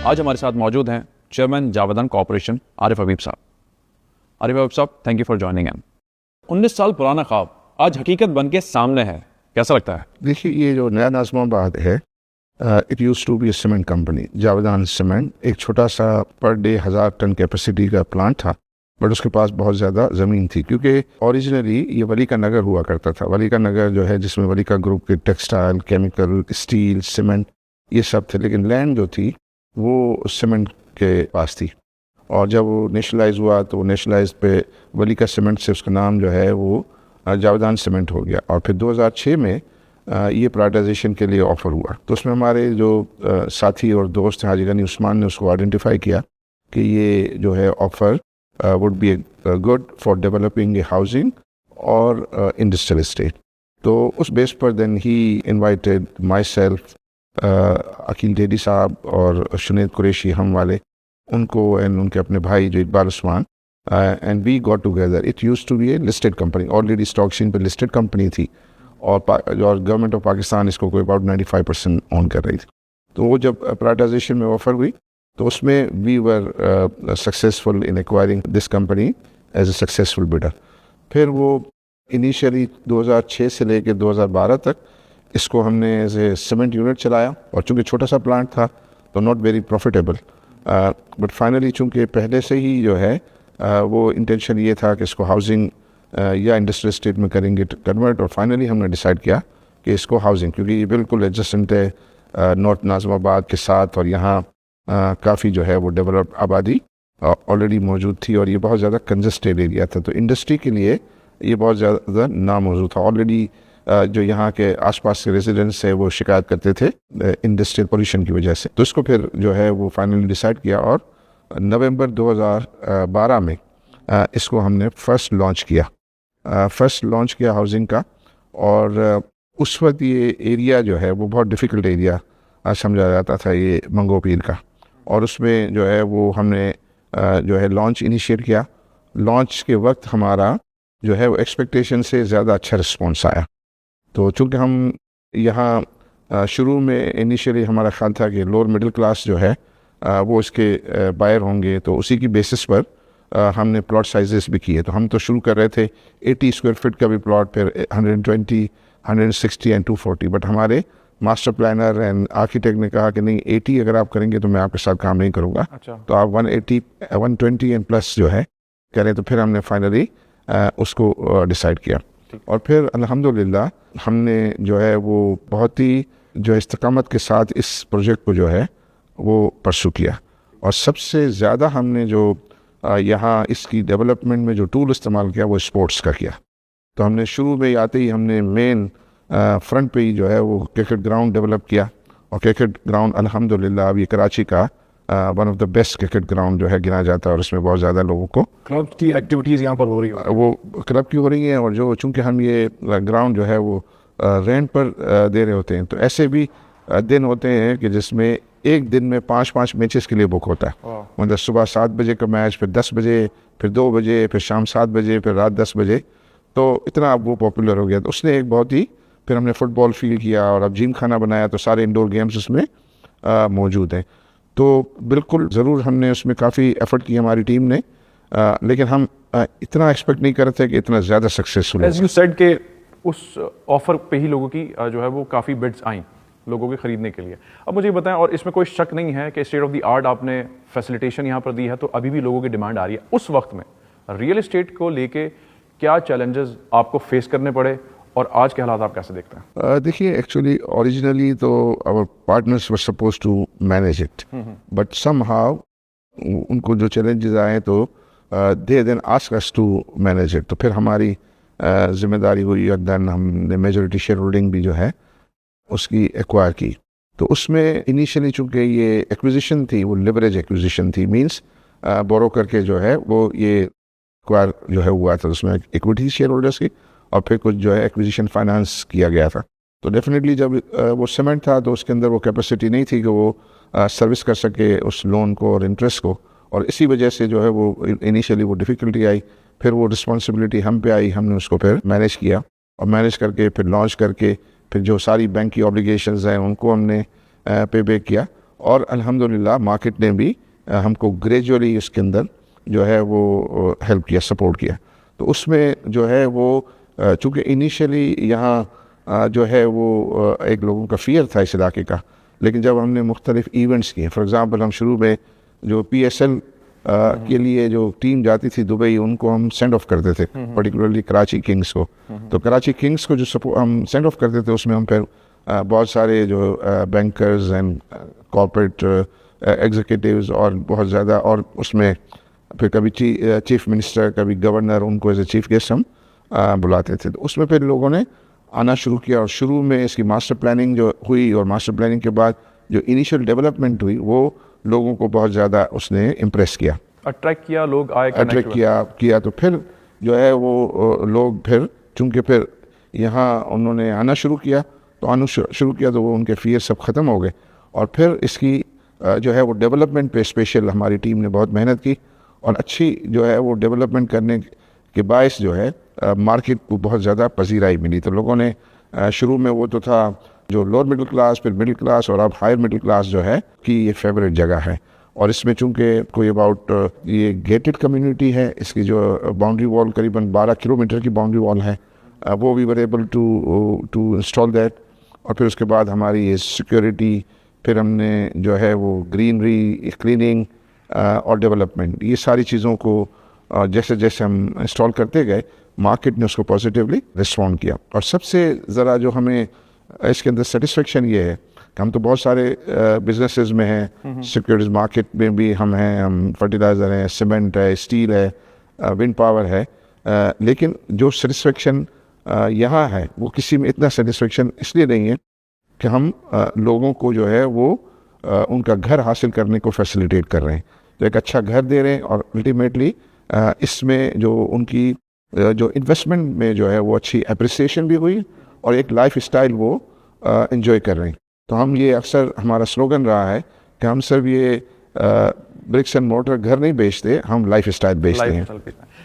آج ہمارے ساتھ موجود ہیں چیئرمین جاویدان کارپوریشن عارف حبیب صاحب. عارف حبیب صاحب, تھینک یو فار جوائننگ ان. 19 سال پرانا خواب آج حقیقت بن کے سامنے ہے, کیسا لگتا ہے؟ دیکھیے, یہ جو نیا ناظم آباد ہے, it used to be a cement company, Javedan cement. ایک چھوٹا سا پر ڈے 1000 ٹن کیپیسٹی کا پلانٹ تھا, بٹ اس کے پاس بہت زیادہ زمین تھی, کیونکہ اوریجنلی یہ ولی کا نگر ہوا کرتا تھا. ولی کا نگر جو ہے, جس میں ولی کا گروپ کے ٹیکسٹائل, کیمیکل, اسٹیل, سیمنٹ یہ سب تھے, لیکن لینڈ جو تھی وہ سیمنٹ کے پاس تھی. اور جب وہ نیشنلائز ہوا تو وہ نیشنلائز پہ ولی کا سیمنٹ سے اس کا نام جو ہے وہ جاویدان سیمنٹ ہو گیا. اور پھر 2006 میں یہ پرائیویٹائزیشن کے لیے آفر ہوا, تو اس میں ہمارے جو ساتھی اور دوست ہیں حاجی غنی عثمان نے اس کو آئیڈینٹیفائی کیا کہ یہ جو ہے offer would be good for developing a housing or industrial estate. تو اس بیس پر then he invited myself, Aqeel Dhedhi صاحب اور شنید قریشی ہم والے, ان کو and ان کے اپنے بھائی جو اقبال عثمان, and we got together. It used to be a listed company, already stock exchange پہ listed company تھی, اور گورنمنٹ آف پاکستان اس کو کوئی about 95% اون کر رہی تھی. تو وہ جب پرائیویٹائزیشن میں آفر ہوئی تو اس میں we were successful in acquiring this company as a successful bidder. پھر وہ انیشیلی 2006 سے لے کے 2012 تک اس کو ہم نے ایز اے سیمنٹ یونٹ چلایا, اور چونکہ چھوٹا سا پلانٹ تھا تو not very profitable, but finally چونکہ پہلے سے ہی جو ہے وہ انٹینشن یہ تھا کہ اس کو ہاؤسنگ یا انڈسٹریل اسٹیٹ میں کریں گے کنورٹ, اور فائنلی ہم نے ڈیسائیڈ کیا کہ اس کو ہاؤسنگ, کیونکہ یہ بالکل ایڈجسٹنٹ ہے نارتھ ناظم آباد کے ساتھ, اور یہاں کافی جو ہے وہ ڈیولپ آبادی آلریڈی موجود تھی, اور یہ بہت زیادہ کنجسٹیڈ ایریا تھا, تو انڈسٹری کے لیے یہ بہت زیادہ ناموزوں تھا. آلریڈی جو یہاں کے آس پاس کے ریزیڈنٹس ہیں وہ شکایت کرتے تھے انڈسٹریل پولیوشن کی وجہ سے, تو اس کو پھر جو ہے وہ فائنلی ڈیسائیڈ کیا, اور نومبر 2012 میں اس کو ہم نے فرسٹ لانچ کیا ہاؤسنگ کا. اور اس وقت یہ ایریا جو ہے وہ بہت ڈیفیکلٹ ایریا سمجھا جاتا تھا, یہ منگو پیر کا, اور اس میں جو ہے وہ ہم نے جو ہے لانچ انیشیٹ کیا. لانچ کے وقت ہمارا جو ہے وہ ایکسپیکٹیشن سے زیادہ اچھا رسپانس آیا. تو چونکہ ہم یہاں شروع میں انیشیلی ہمارا خیال تھا کہ لوور مڈل کلاس جو ہے وہ اس کے بائر ہوں گے, تو اسی کی بیسس پر ہم نے پلاٹ سائزز بھی کیے. تو ہم تو شروع کر رہے تھے 80 اسکوائر فٹ کا بھی پلاٹ, پھر 120, 160 اینڈ 240, بٹ ہمارے ماسٹر پلانر اینڈ آرکیٹیکٹ نے کہا کہ نہیں 80 اگر آپ کریں گے تو میں آپ کے ساتھ کام نہیں کروں گا, تو آپ 180, 120 اینڈ پلس جو ہے کریں. تو پھر ہم نے فائنلی اس کو ڈیسائیڈ کیا, اور پھر الحمدللہ ہم نے جو ہے وہ بہت ہی جو استقامت کے ساتھ اس پروجیکٹ کو جو ہے وہ پرسو کیا. اور سب سے زیادہ ہم نے جو یہاں اس کی ڈیولپمنٹ میں جو ٹول استعمال کیا وہ اسپورٹس کا کیا. تو ہم نے شروع میں آتے ہی ہم نے مین فرنٹ پہ ہی جو ہے وہ کرکٹ گراؤنڈ ڈیولپ کیا, اور کرکٹ گراؤنڈ الحمدللہ اب یہ کراچی کا one of the best cricket ground جو ہے گنا جاتا ہے, اور اس میں بہت زیادہ لوگوں کو کلب کی ایکٹیویٹیز یہاں پر ہو رہی ہیں, وہ کلب کی ہو رہی ہیں. اور جو چونکہ ہم یہ گراؤنڈ جو ہے وہ رینٹ پر دے رہے ہوتے ہیں, تو ایسے بھی دن ہوتے ہیں کہ جس میں ایک دن میں 5 میچز کے لیے بک ہوتا ہے. مطلب صبح 7 بجے کا میچ, پھر 10 بجے, پھر 2 بجے, پھر شام 7 بجے, پھر رات 10 بجے. تو اتنا اب وہ پاپولر ہو گیا. تو اس نے ایک بہت ہی, پھر ہم نے فٹ بال فیلڈ کیا, اور اب جم خانہ بنایا, تو سارے انڈور گیمز اس میں موجود ہیں. تو بالکل ضرور ہم نے اس میں کافی ایفرٹ کی ہماری ٹیم نے, لیکن ہم اتنا ایکسپیکٹ نہیں کر رہے تھے کہ اتنا زیادہ سکسیسفل. ایز یو سیڈ کہ اس آفر پہ ہی لوگوں کی جو ہے وہ کافی بڈس آئیں لوگوں کے خریدنے کے لیے. اب مجھے بتائیں, اور اس میں کوئی شک نہیں ہے کہ اسٹیٹ آف دی آرٹ آپ نے فیسیلیٹیشن یہاں پر دی ہے, تو ابھی بھی لوگوں کی ڈیمانڈ آ رہی ہے. اس وقت میں ریئل اسٹیٹ کو لے کے کیا چیلنجز آپ کو فیس کرنے پڑے, اور آج کے حالات آپ کیسے دیکھتے ہیں؟ دیکھیے, ایکچولی اوریجنلی تو our partners were supposed to manage it, but somehow ان کو جو چیلنجز آئے تو they then asked us to manage it. تو پھر ہماری ذمہ داری ہوئی, اور دین ہم نے میجورٹی شیئر ہولڈنگ بھی جو ہے اس کی ایکوائر کی. تو اس میں انیشلی چونکہ یہ ایکویزیشن تھی, وہ لیوریج ایکویزیشن تھی, مینس بورو کر کے جو ہے وہ یہ ایکوائر جو ہے ہوا تھا, اس میں ایکویٹی شیئر ہولڈرس کی, اور پھر کچھ جو ہے ایکویزیشن فائنانس کیا گیا تھا. تو ڈیفینیٹلی جب وہ سیمنٹ تھا تو اس کے اندر وہ کیپیسٹی نہیں تھی کہ وہ سروس کر سکے اس لون کو اور انٹرسٹ کو, اور اسی وجہ سے جو ہے وہ انیشیلی وہ ڈیفیکلٹی آئی. پھر وہ رسپانسبلٹی ہم پہ آئی, ہم نے اس کو پھر مینیج کیا, اور مینیج کر کے پھر لانچ کر کے پھر جو ساری بینک کی آبلیگیشنز ہیں ان کو ہم نے پے بیک کیا, اور الحمدللہ مارکیٹ نے بھی ہم کو گریجولی اس کے اندر جو ہے وہ ہیلپ کیا، سپورٹ کیا. تو اس میں جو ہے وہ چونکہ انیشیلی یہاں جو ہے وہ ایک لوگوں کا فیئر تھا اس علاقے کا، لیکن جب ہم نے مختلف ایونٹس کیے، فار ایگزامپل ہم شروع میں جو پی ایس ایل کے لیے جو ٹیم جاتی تھی دبئی، ان کو ہم سینڈ آف کرتے تھے، پرٹیکولرلی کراچی کنگز کو. تو کراچی کنگز کو جو ہم سینڈ آف کرتے تھے، اس میں ہم پھر بہت سارے جو بینکرز اینڈ کارپوریٹ ایگزیکٹوز اور بہت زیادہ، اور اس میں پھر کبھی چیف منسٹر، کبھی گورنر، ان کو ایز اے چیف گیسٹ ہم بلاتے تھے. تو اس میں پھر لوگوں نے آنا شروع کیا، اور شروع میں اس کی ماسٹر پلاننگ جو ہوئی، اور ماسٹر پلاننگ کے بعد جو انیشیل ڈیولپمنٹ ہوئی، وہ لوگوں کو بہت زیادہ اس نے امپریس کیا، اٹریکٹ کیا، لوگ آئے، اٹریکٹ کیا. تو پھر جو ہے وہ لوگ پھر چونکہ پھر یہاں انہوں نے آنا شروع کیا، تو وہ ان کے فیئر سب ختم ہو گئے. اور پھر اس کی جو ہے وہ ڈیولپمنٹ پہ اسپیشل ہماری ٹیم نے بہت محنت کی، اور اچھی جو ہے وہ ڈیولپمنٹ کرنے کے باعث جو ہے مارکیٹ کو بہت زیادہ پذیرائی ملی. تو لوگوں نے شروع میں وہ تو تھا جو لوور مڈل کلاس، پھر مڈل کلاس، اور اب ہائر مڈل کلاس جو ہے کہ یہ فیوریٹ جگہ ہے. اور اس میں چونکہ کوئی اباؤٹ یہ گیٹڈ کمیونٹی ہے، اس کی جو باؤنڈری وال قریباً 12 کلومیٹر کی باؤنڈری وال ہے، وہ we were able to install that. اور پھر اس کے بعد ہماری یہ سیکیورٹی، پھر ہم نے جو ہے وہ گرینری، کلیننگ اور ڈیولپمنٹ، یہ ساری چیزوں کو جیسے جیسے ہم انسٹال کرتے گئے، مارکیٹ نے اس کو پازیٹیولی رسپونڈ کیا. اور سب سے ذرا جو ہمیں اس کے اندر سیٹسفیکشن یہ ہے کہ ہم تو بہت سارے بزنسز میں ہیں، سیکورٹیز مارکیٹ میں بھی ہم ہیں، ہم فرٹیلائزر ہیں، سیمنٹ ہے، اسٹیل ہے، ونڈ پاور ہے، لیکن جو سیٹسفیکشن یہاں ہے وہ کسی میں اتنا سیٹسفیکشن اس لیے نہیں ہے کہ ہم لوگوں کو جو ہے وہ ان کا گھر حاصل کرنے کو فیسیلیٹیٹ کر رہے ہیں. تو ایک اچھا گھر دے رہے ہیں، اور الٹیمیٹلی اس میں جو ان کی جو انویسٹمنٹ میں جو ہے وہ اچھی اپریسیشن بھی ہوئی، اور ایک لائف اسٹائل وہ انجوائے کر رہے ہیں. تو ہم یہ اکثر ہمارا سلوگن رہا ہے کہ ہم صرف یہ برکس اینڈ مورٹر گھر نہیں بیچتے، ہم لائف اسٹائل بیچتے ہیں.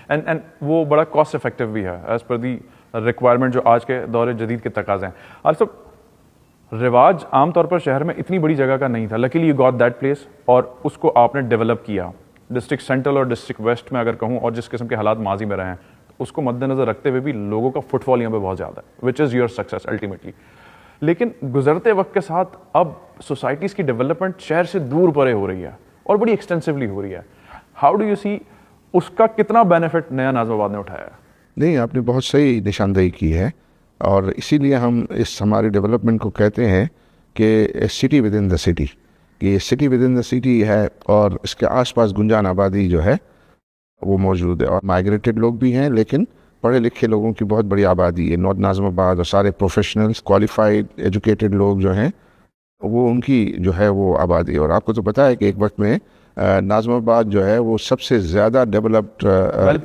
اینڈ وہ بڑا کاسٹ افیکٹو بھی ہے ایز پر دی ریکوائرمنٹ جو آج کے دور جدید کے تقاضے ہیں. آلسو رواج عام طور پر شہر میں اتنی بڑی جگہ کا نہیں تھا، luckily you got that place, اور اس کو آپ نے ڈیولپ کیا. ڈسٹرکٹ سینٹرل اور ڈسٹرکٹ ویسٹ میں اگر کہوں، اور جس قسم کے حالات ماضی میں رہے ہیں، اس کو مد نظر رکھتے ہوئے بھی لوگوں کا فٹ فال یہاں پہ بہت زیادہ ہے، وچ از یور سکسیس الٹیمیٹلی. لیکن گزرتے وقت کے ساتھ اب سوسائٹیز کی ڈیولپمنٹ شہر سے دور پرے ہو رہی ہے، اور بڑی ایکسٹینسولی ہو رہی ہے. ہاؤ ڈو یو سی اس کا کتنا بینیفٹ نیا ناظم آباد نے اٹھایا ہے؟ نہیں، آپ نے بہت صحیح نشاندہی کی ہے، اور اسی لیے ہم اس ہماری ڈیولپمنٹ کو کہتے ہیں کہ city with in the city, کہ یہ city with in the city ہے، اور اس کے آس پاس گنجان آبادی جو ہے وہ موجود ہے، اور مائگریٹڈ لوگ بھی ہیں، لیکن پڑھے لکھے لوگوں کی بہت بڑی آبادی ہے. نارتھ ناظم آباد اور سارے پروفیشنلز، کوالیفائڈ ایجوکیٹڈ لوگ جو ہیں، وہ ان کی جو ہے وہ آبادی ہے. اور آپ کو تو پتہ ہے کہ ایک وقت میں ناظم آباد جو ہے وہ سب سے زیادہ developed, well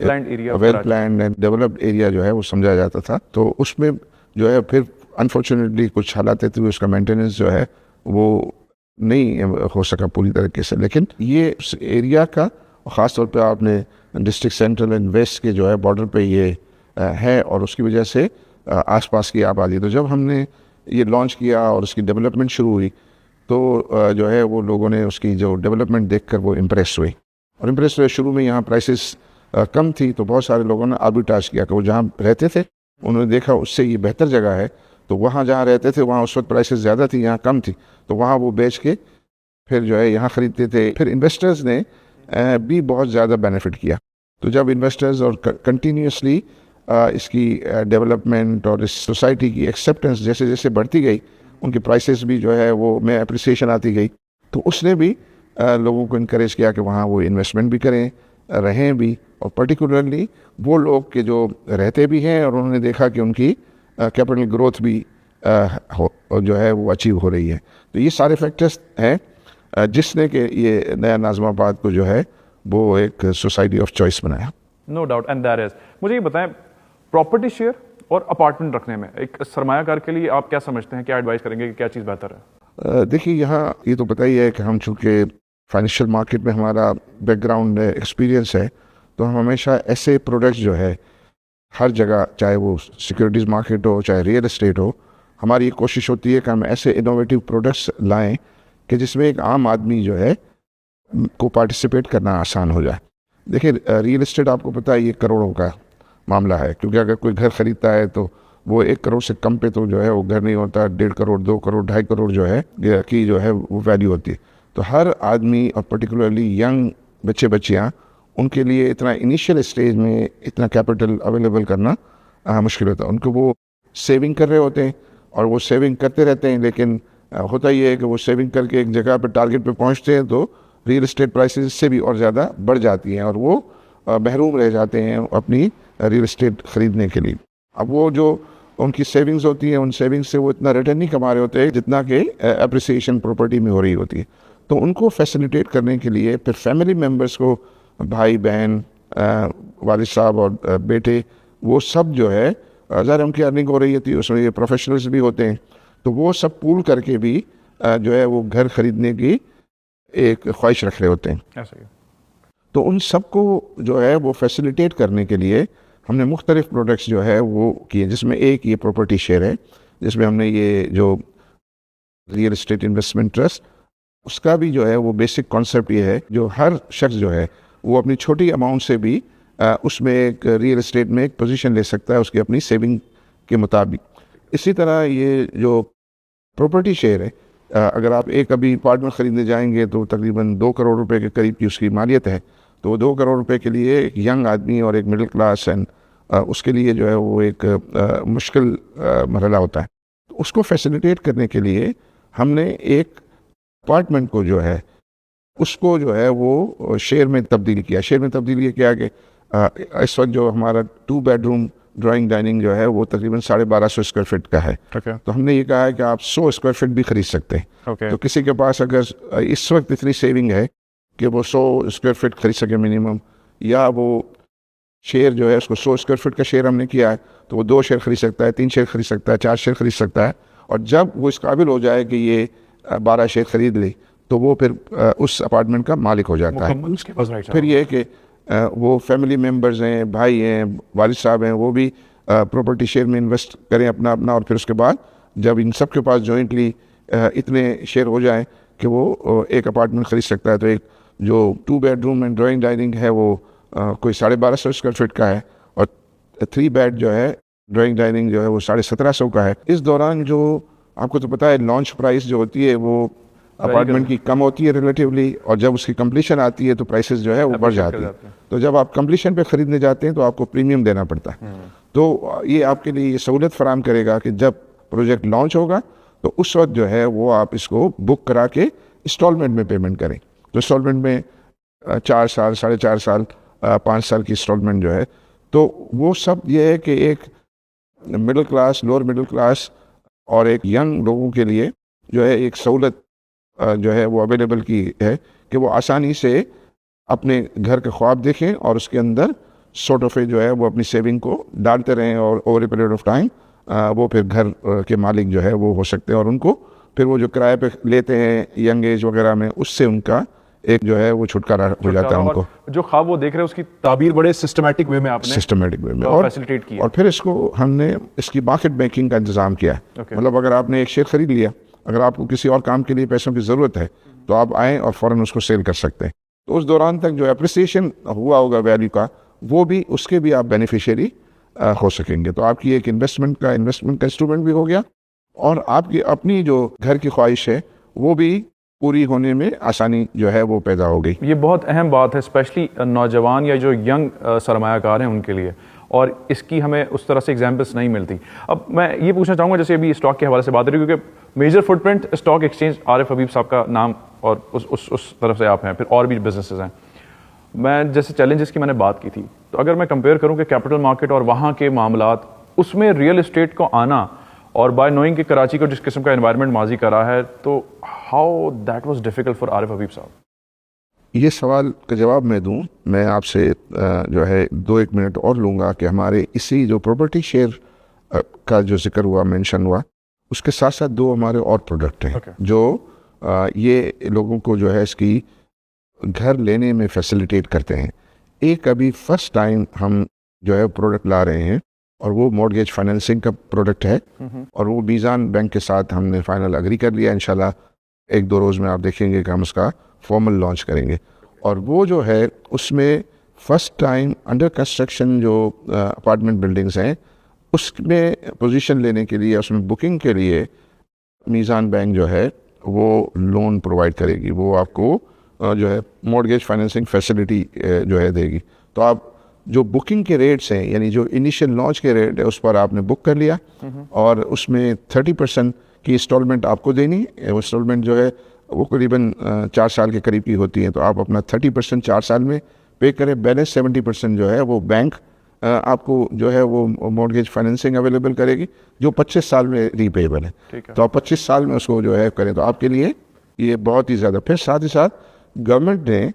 planned and developed area جو ہے وہ سمجھا جاتا تھا. تو اس میں جو ہے پھر انفارچونیٹلی کچھ حالات ہوئے، اس کا مینٹیننس جو ہے وہ نہیں ہو سکا پوری طریقے سے. لیکن یہ اس ایریا کا، خاص طور پہ آپ نے ڈسٹرکٹ سینٹرل اینڈ ویسٹ کے جو ہے بارڈر پہ یہ ہے، اور اس کی وجہ سے آس پاس کی آبادی. تو جب ہم نے یہ لانچ کیا اور اس کی ڈیولپمنٹ شروع ہوئی، تو جو ہے وہ لوگوں نے اس کی جو ڈیولپمنٹ دیکھ کر وہ امپریس ہوئے. شروع میں یہاں پرائسز کم تھی، تو بہت سارے لوگوں نے آربیٹراج کیا کہ وہ جہاں رہتے تھے انہوں نے دیکھا اس سے یہ بہتر جگہ ہے، تو وہاں جہاں رہتے تھے وہاں اس وقت پرائسز زیادہ تھی، یہاں کم تھی، تو وہاں وہ بیچ کے پھر جو ہے یہاں خریدتے تھے. پھر انویسٹرز نے بھی بہت زیادہ بینیفٹ کیا. تو جب انویسٹرز اور کنٹینیوسلی اس کی ڈیولپمنٹ اور اس سوسائٹی کی ایکسیپٹنس جیسے جیسے بڑھتی گئی، ان کی پرائسز بھی جو ہے وہ میں اپریسیشن آتی گئی، تو اس نے بھی لوگوں کو انکریج کیا کہ وہاں وہ انویسٹمنٹ بھی کریں، رہیں بھی. اور پرٹیکولرلی وہ لوگ کہ جو رہتے بھی ہیں، اور انہوں نے دیکھا کہ ان کی کیپٹل گروتھ بھی جو ہے وہ اچیو ہو رہی ہے. تو یہ سارے فیکٹرز ہیں جس نے کہ یہ نیا ناظم آباد کو جو ہے وہ ایک سوسائٹی آف چوائس بنایا. No doubt and that is. مجھے یہ بتائیں، پراپرٹی شیئر اور اپارٹمنٹ رکھنے میں ایک سرمایہ کار کے لیے آپ کیا سمجھتے ہیں، کیا ایڈوائز کریں گے کہ کیا چیز بہتر ہے؟ دیکھیے، یہاں یہ تو پتہ ہی ہے کہ ہم چونکہ فائنینشیل مارکیٹ میں ہمارا بیک گراؤنڈ ایکسپیرینس ہے، تو ہم ہمیشہ ایسے پروڈکٹس جو ہے ہر جگہ، چاہے وہ سیکورٹیز مارکیٹ ہو، چاہے ریئل اسٹیٹ ہو، ہماری یہ کوشش ہوتی ہے کہ ہم ایسے انوویٹیو پروڈکٹس لائیں کہ جس میں ایک عام آدمی جو ہے کو پارٹیسپیٹ کرنا آسان ہو جائے. دیکھیں ریئل اسٹیٹ آپ کو پتہ ہے یہ کروڑوں کا معاملہ ہے, کیونکہ اگر کوئی گھر خریدتا ہے تو وہ 1 کروڑ سے کم پہ تو جو ہے وہ گھر نہیں ہوتا, 1.5 کروڑ 2 کروڑ 2.5 کروڑ جو ہے کی جو ہے وہ ویلیو ہوتی ہے. تو ہر آدمی اور پرٹیکولرلی ینگ بچے بچیاں ان کے لیے اتنا انیشیل اسٹیج میں اتنا کیپٹل اویلیبل کرنا مشکل ہوتا ہے. ان کو وہ سیونگ کر رہے ہوتے ہیں اور وہ سیونگ کرتے رہتے ہیں, لیکن ہوتا یہ ہے کہ وہ سیونگ کر کے ایک جگہ پہ ٹارگیٹ پہ پہنچتے ہیں تو ریئل اسٹیٹ پرائسز اس سے بھی اور زیادہ بڑھ جاتی ہیں اور وہ محروم رہ جاتے ہیں اپنی ریئل اسٹیٹ خریدنے کے لیے. اب وہ جو ان کی سیونگز ہوتی ہیں, ان سیونگز سے وہ اتنا ریٹرن نہیں کما رہے ہوتے جتنا کہ اپریسیشن پراپرٹی میں ہو رہی ہوتی ہے. تو ان کو فیسیلیٹیٹ کرنے کے لیے پھر فیملی ممبرس کو, بھائی بہن, والد صاحب اور بیٹے, وہ سب جو ہے ظاہر ان کی ارننگ ہو رہی ہوتی ہے, اس میں یہ پروفیشنلز بھی ہوتے ہیں, تو وہ سب پول کر کے بھی جو ہے وہ گھر خریدنے کی ایک خواہش رکھ رہے ہوتے ہیں. تو ان سب کو جو ہے وہ فیسیلیٹیٹ کرنے کے لیے ہم نے مختلف پروڈکٹس جو ہے وہ کیے, جس میں ایک یہ پراپرٹی شیئر ہے, جس میں ہم نے یہ جو ریئل اسٹیٹ انویسٹمنٹ ٹرسٹ, اس کا بھی جو ہے وہ بیسک کانسیپٹ یہ ہے جو ہر شخص جو ہے وہ اپنی چھوٹی اماؤنٹ سے بھی اس میں ایک ریئل اسٹیٹ میں ایک پوزیشن لے سکتا ہے اس کی اپنی سیونگ کے مطابق. اسی طرح یہ جو پراپرٹی شیئر ہے, اگر آپ ایک ابھی اپارٹمنٹ خریدنے جائیں گے تو تقریباً 2 کروڑ روپے کے قریب کی اس کی مالیت ہے. تو 2 کروڑ روپے کے لیے ایک ینگ آدمی اور ایک مڈل کلاس اینڈ اس کے لیے جو ہے وہ ایک مشکل مرحلہ ہوتا ہے. اس کو فیسیلیٹیٹ کرنے کے لیے ہم نے ایک اپارٹمنٹ کو جو ہے اس کو جو ہے وہ شیئر میں تبدیل کیا. شیئر میں تبدیل یہ کیا کہ اس وقت جو ہمارا 2 بیڈ روم ڈرائنگ ڈائننگ جو ہے وہ تقریباً 1250 اسکوائر فٹ کا ہے. تو ہم نے یہ کہا ہے کہ آپ 100 اسکوائر فٹ بھی خرید سکتے ہیں. تو کسی کے پاس اگر اس وقت اتنی سیونگ ہے کہ وہ 100 اسکوائر فٹ خرید سکے منیمم, یا وہ شیئر جو ہے اس کو 100 اسکوائر فٹ کا شیئر ہم نے کیا ہے, تو وہ 2 شیئر خرید سکتا ہے, 3 شیئر خرید سکتا ہے, 4 شیئر خرید سکتا ہے. اور جب وہ اس قابل ہو جائے کہ یہ 12 شیئر خرید لے تو وہ پھر اس اپارٹمنٹ کا مالک ہو جاتا ہے. پھر یہ کہ وہ فیملی ممبرز ہیں, بھائی ہیں, والد صاحب ہیں, وہ بھی پراپرٹی شیئر میں انویسٹ کریں اپنا اپنا, اور پھر اس کے بعد جب ان سب کے پاس جوائنٹلی اتنے شیئر ہو جائیں کہ وہ ایک اپارٹمنٹ خرید سکتا ہے. تو ایک جو 2 bedroom and drawing dining ہے وہ کوئی 1250 اسکوائر فٹ کا ہے, اور 3 بیڈ جو ہے ڈرائنگ ڈائننگ جو ہے وہ 1750 کا ہے. اس دوران جو آپ کو تو پتہ ہے لانچ پرائس جو ہوتی ہے وہ اپارٹمنٹ کی کم ہوتی ہے ریلیٹیولی, اور جب اس کی کمپلیشن آتی ہے تو پرائسز جو ہے وہ بڑھ جاتی ہے. تو جب آپ کمپلیشن پہ خریدنے جاتے ہیں تو آپ کو پریمیم دینا پڑتا ہے. تو یہ آپ کے لیے یہ سہولت فراہم کرے گا کہ جب پروجیکٹ لانچ ہوگا تو اس وقت جو ہے وہ آپ اس کو بک کرا کے انسٹالمنٹ میں پیمنٹ کریں. تو انسٹالمنٹ میں 4 سال 4.5 سال 5 سال کی انسٹالمنٹ جو ہے, تو وہ سب یہ ہے کہ ایک middle class, lower middle class اور ایک ینگ لوگوں کے لیے جو ہے ایک سہولت جو ہے وہ اویلیبل کی ہے کہ وہ آسانی سے اپنے گھر کے خواب دیکھیں اور اس کے اندر سارٹ آف جو ہے وہ اپنی سیونگ کو ڈالتے رہیں, اور over a period of time وہ پھر گھر کے مالک جو ہے وہ ہو سکتے ہیں. اور ان کو پھر وہ جو کرائے پہ لیتے ہیں ینگ ایج وغیرہ میں, اس سے ان کا ایک جو ہے وہ چھٹکارا ہو جاتا ہے ان کو. جو خواب وہ دیکھ رہے ہیں اس کی تعبیر بڑے سسٹمیٹک وے میں آپ نے سسٹمیٹک وے میں فیسیلیٹیٹ کی. اور پھر اس کو ہم نے اس کی مارکیٹ میکنگ کا انتظام کیا ہے. مطلب اگر آپ نے ایک شیئر خرید لیا, اگر آپ کو کسی اور کام کے لیے پیسوں کی ضرورت ہے تو آپ آئیں اور فوراً اس کو سیل کر سکتے ہیں. تو اس دوران تک جو اپریسیشن ہوا ہوگا ویلیو کا, وہ بھی اس کے بھی آپ بینیفیشری ہو سکیں گے. تو آپ کی ایک انویسٹمنٹ کا انسٹرومنٹ بھی ہو گیا, اور آپ کی اپنی جو گھر کی خواہش ہے وہ بھی پوری ہونے میں آسانی جو ہے وہ پیدا ہو گئی. یہ بہت اہم بات ہے اسپیشلی نوجوان یا جو ینگ سرمایہ کار ہیں ان کے لیے, اور اس کی ہمیں اس طرح سے ایگزامپلس نہیں ملتی. اب میں یہ پوچھنا چاہوں گا, جیسے ابھی اسٹاک کے حوالے سے بات رہی, کیونکہ major footprint stock exchange Arif Habib صاحب کا نام, اور اس طرف سے آپ ہیں, پھر اور بھی بزنسز ہیں. میں جیسے چیلنجز کی میں نے بات کی تھی, تو اگر میں کمپیئر کروں کہ کیپٹل مارکیٹ اور وہاں کے معاملات, اس میں ریئل اسٹیٹ کو آنا, اور بائی نوئنگ کہ کراچی کو جس قسم کا انوائرمنٹ ماضی کرا ہے, تو how that was difficult for Arif Habib صاحب. یہ سوال کا جواب میں دوں, میں آپ سے جو ہے 2-1 منٹ اور لوں گا کہ ہمارے اسی جو پراپرٹی شیئر کا جو ذکر ہوا, مینشن ہوا, اس کے ساتھ ساتھ 2 ہمارے اور پروڈکٹ ہیں جو یہ لوگوں کو جو ہے اس کی گھر لینے میں فیسیلیٹیٹ کرتے ہیں. ایک ابھی فرسٹ ٹائم ہم جو ہے پروڈکٹ لا رہے ہیں, اور وہ مورگیج فائنینسنگ کا پروڈکٹ ہے, اور وہ میزان بینک کے ساتھ ہم نے فائنل اگری کر لیا. انشاءاللہ 1-2 روز میں آپ دیکھیں گے کہ ہم اس کا فارمل لانچ کریں گے. اور وہ جو ہے اس میں فرسٹ ٹائم انڈر کنسٹرکشن جو اپارٹمنٹ بلڈنگس ہیں اس میں پوزیشن لینے کے لیے, اس میں بکنگ کے لیے میزان بینک جو ہے وہ لون پرووائڈ کرے گی. وہ آپ کو جو ہے مورگیج فائنینسنگ فیسلٹی جو ہے دے گی. تو آپ جو بکنگ کے ریٹس ہیں, یعنی جو انیشیل لانچ کے ریٹ ہے اس پر آپ نے بک کر لیا اور اس میں 30% کی انسٹالمنٹ آپ کو دینی ہے. وہ انسٹالمنٹ جو ہے وہ قریباً 4 سال کے قریب کی ہوتی ہیں. تو آپ اپنا 30% 4 سال میں پے کریں, بیلنس 70% جو ہے وہ بینک آپ کو جو ہے وہ مورگیج فائنینسنگ اویلیبل کرے گی جو 25 سال میں ری پیبل ہے. تو آپ 25 سال میں اس کو جو ہے کریں تو آپ کے لیے یہ بہت ہی زیادہ. پھر ساتھ ہی ساتھ گورنمنٹ نے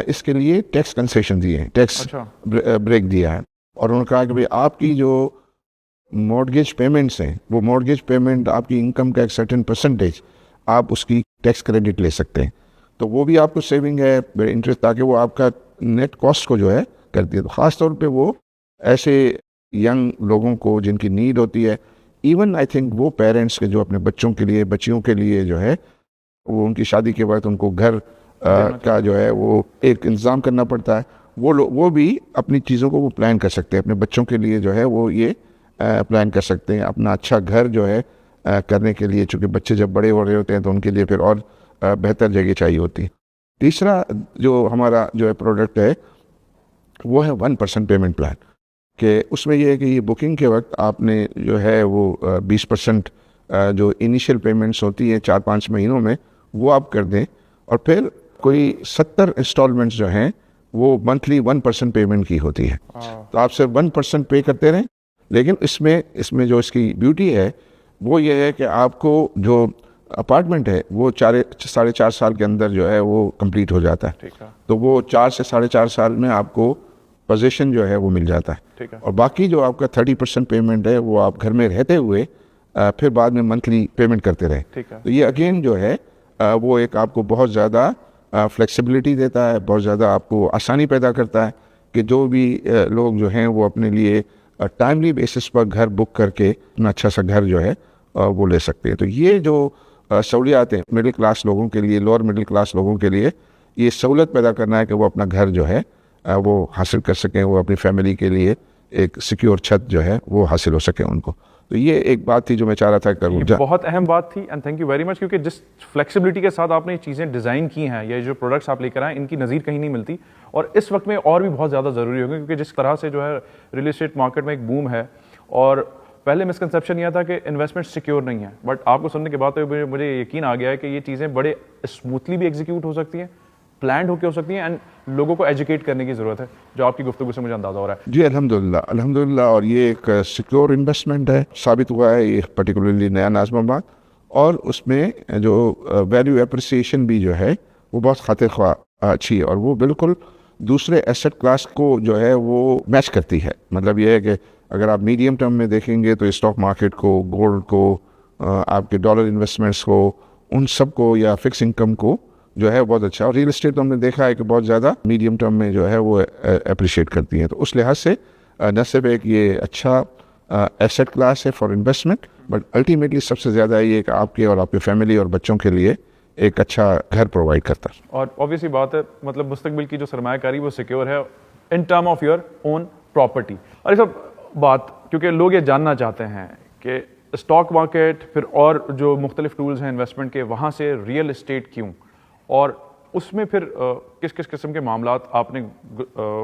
اس کے لیے ٹیکس کنسیشن دیے ہیں, ٹیکس بریک دیا ہے, اور انہوں نے کہا کہ بھائی آپ کی جو مورگیج پیمنٹس ہیں وہ مورگیج پیمنٹ آپ کی انکم کا ایک سرٹن پرسنٹیج آپ اس کی ٹیکس کریڈٹ لے سکتے ہیں. تو وہ بھی آپ کو سیونگ ہے انٹرسٹ, تاکہ وہ آپ کا نیٹ کاسٹ کو جو ہے کرتی ہے. تو خاص طور پہ وہ ایسے ینگ لوگوں کو جن کی نیڈ ہوتی ہے, ایون آئی تھنک وہ پیرنٹس کے جو اپنے بچوں کے لیے بچیوں کے لیے جو ہے وہ ان کی شادی کے وقت ان کو گھر کا جو ہے وہ ایک انتظام کرنا پڑتا ہے, وہ بھی اپنی چیزوں کو وہ پلان کر سکتے ہیں. اپنے بچوں کے لیے جو ہے وہ یہ پلان کر سکتے ہیں اپنا اچھا گھر جو ہے کرنے کے لیے, چونکہ بچے جب بڑے ہو رہے ہوتے ہیں تو ان کے لیے پھر اور بہتر جگہ چاہیے ہوتی ہے. تیسرا جو ہمارا جو ہے پروڈکٹ ہے وہ ہے 1% پیمنٹ پلان, کہ اس میں یہ ہے کہ یہ بکنگ کے وقت آپ نے جو ہے وہ 20% جو انیشیل پیمنٹس ہوتی ہیں 4-5 مہینوں میں وہ آپ کر دیں, اور پھر کوئی 70 انسٹالمنٹس جو ہیں وہ منتھلی 1% پیمنٹ کی ہوتی ہے. تو آپ صرف 1% پے کرتے رہیں, لیکن اس میں جو اس کی بیوٹی ہے وہ یہ ہے کہ آپ کو جو اپارٹمنٹ ہے وہ 4.5 سال کے اندر جو ہے وہ کمپلیٹ ہو جاتا ہے. تو وہ 4 سے 4.5 سال میں آپ کو پوزیشن جو ہے وہ مل جاتا ہے. اور باقی جو آپ کا 30% پیمنٹ ہے وہ آپ گھر میں رہتے ہوئے پھر بعد میں منتھلی پیمنٹ کرتے رہے. تو یہ اگین جو ہے وہ ایک آپ کو بہت زیادہ فلیکسیبلٹی دیتا ہے, بہت زیادہ آپ کو آسانی پیدا کرتا ہے کہ جو بھی لوگ جو ہیں وہ اپنے لیے ٹائملی بیسس پر گھر بک کر کے اپنا اچھا سا گھر جو ہے وہ لے سکتے ہیں. تو یہ جو سہولیات ہیں مڈل کلاس لوگوں کے لیے, لوور مڈل کلاس لوگوں کے لیے یہ سہولت پیدا کرنا ہے کہ وہ اپنا گھر جو ہے وہ حاصل کر سکیں, وہ اپنی فیملی کے لیے ایک سیکیور چھت جو ہے وہ حاصل ہو سکے ان کو. تو یہ ایک بات تھی جو میں چاہ رہا تھا کروں. یہ بہت اہم بات تھی and thank you very much, کیونکہ جس فلیکسیبلٹی کے ساتھ آپ نے یہ چیزیں ڈیزائن کی ہیں, یہ جو پروڈکٹس آپ لے کر آئیں ان کی نظیر کہیں نہیں ملتی, اور اس وقت میں اور بھی بہت زیادہ ضروری ہوگی, کیونکہ جس طرح سے جو ہے ریئل اسٹیٹ مارکیٹ میں ایک بوم ہے, اور پہلے مسکنسیپشن یہ تھا کہ انویسٹمنٹ سیکیور نہیں ہے, بٹ آپ کو سننے کے بعد مجھے یقین آ گیا ہے کہ یہ چیزیں بڑے اسموتھلی بھی ایگزیکیوٹ ہو سکتی ہیں, پلانڈ ہو کے ہو سکتی ہیں, اینڈ لوگوں کو ایجوکیٹ کرنے کی ضرورت ہے, جو آپ کی گفتگو سے مجھے اندازہ ہو رہا ہے. جی الحمدللہ, اور یہ ایک سیکیور انویسٹمنٹ ہے, ثابت ہوا ہے یہ پرٹیکولرلی نیا ناظم آباد, اور اس میں جو ویلیو اپریسیشن بھی جو ہے وہ بہت خاطر خواہ اچھی ہے, اور وہ بالکل دوسرے ایسٹ کلاس کو جو ہے وہ میچ کرتی ہے. مطلب یہ ہے کہ اگر آپ میڈیم ٹرم میں دیکھیں گے تو اسٹاک مارکیٹ کو, گولڈ کو, آپ کے ڈالر انویسٹمنٹس کو, ان سب کو, یا فکس انکم کو جو ہے بہت اچھا, اور ریئل اسٹیٹ تو ہم نے دیکھا ہے کہ بہت زیادہ میڈیم ٹرم میں جو ہے وہ اپریشیٹ کرتی ہیں. تو اس لحاظ سے نہ صرف ایک یہ اچھا ایسٹ کلاس ہے فار انویسٹمنٹ, بٹ الٹیمیٹلی سب سے زیادہ یہ کہ آپ کے اور آپ کے فیملی اور بچوں کے لیے ایک اچھا گھر پرووائڈ کرتا ہے. اور اوبیسلی بات ہے, مطلب مستقبل کی جو سرمایہ کاری وہ سیکیور ہے in term of your own property. اور یہ سب بات کیونکہ لوگ یہ جاننا چاہتے ہیں کہ اسٹاک مارکیٹ پھر اور جو مختلف ٹولز ہیں انویسٹمنٹ کے, وہاں سے ریئل اسٹیٹ کیوں, اور اس میں پھر کس کس قسم کے معاملات آپ نے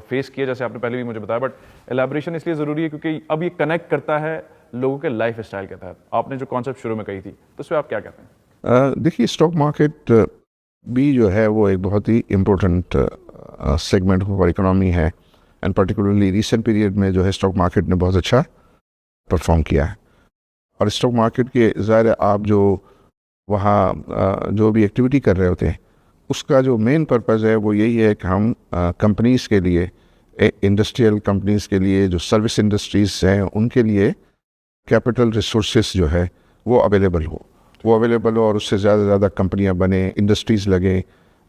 فیس کیے, جیسے آپ نے پہلے بھی مجھے بتایا, بٹ ایلیبریشن اس لیے ضروری ہے کیونکہ اب یہ کنیکٹ کرتا ہے لوگوں کے لائف اسٹائل کے تحت. آپ نے جو کانسیپٹ شروع میں کہی تھی تو اس پہ آپ کیا کہتے ہیں؟ دیکھیے اسٹاک مارکیٹ بھی جو ہے وہ ایک بہت ہی امپورٹنٹ سیگمنٹ فار اکنامی ہے, اینڈ پرٹیکولرلی ریسنٹ پیریڈ میں جو ہے اسٹاک مارکیٹ نے بہت اچھا پرفارم کیا ہے. اور اسٹاک مارکیٹ کے ظاہر آپ جو وہاں جو بھی ایکٹیویٹی کر رہے ہوتے ہیں اس کا جو مین پرپز ہے وہ یہی ہے کہ ہم کمپنیز کے لیے, انڈسٹریل کمپنیز کے لیے, جو سروس انڈسٹریز ہیں ان کے لیے کیپٹل ریسورسز جو ہے وہ اویلیبل ہو, اور اس سے زیادہ سے زیادہ کمپنیاں بنیں, انڈسٹریز لگیں,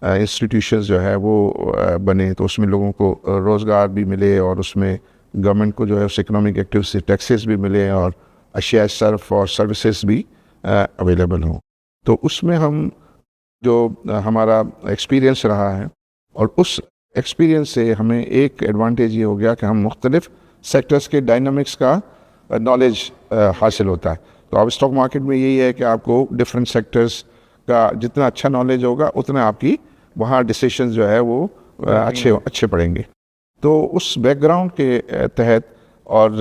انسٹیٹیوشنز جو ہے وہ بنے, تو اس میں لوگوں کو روزگار بھی ملے, اور اس میں گورنمنٹ کو جو ہے اس اکنامک ایکٹیویٹی سے ٹیکسز بھی ملے, اور اشیاء صرف اور سروسز بھی اویلیبل ہوں. تو اس میں ہم جو ہمارا ایکسپیرینس رہا ہے، اور اس ایکسپیرینس سے ہمیں ایک ایڈوانٹیج یہ ہو گیا کہ ہم مختلف سیکٹرز کے ڈائنامکس کا نالج حاصل ہوتا ہے. تو آپ اسٹاک مارکیٹ میں یہی ہے کہ آپ کو ڈفرینٹ سیکٹرز کا جتنا اچھا نالج ہوگا اتنا آپ کی وہاں ڈیسیشنز جو ہے وہ اچھے پڑیں گے. تو اس بیک گراؤنڈ کے تحت اور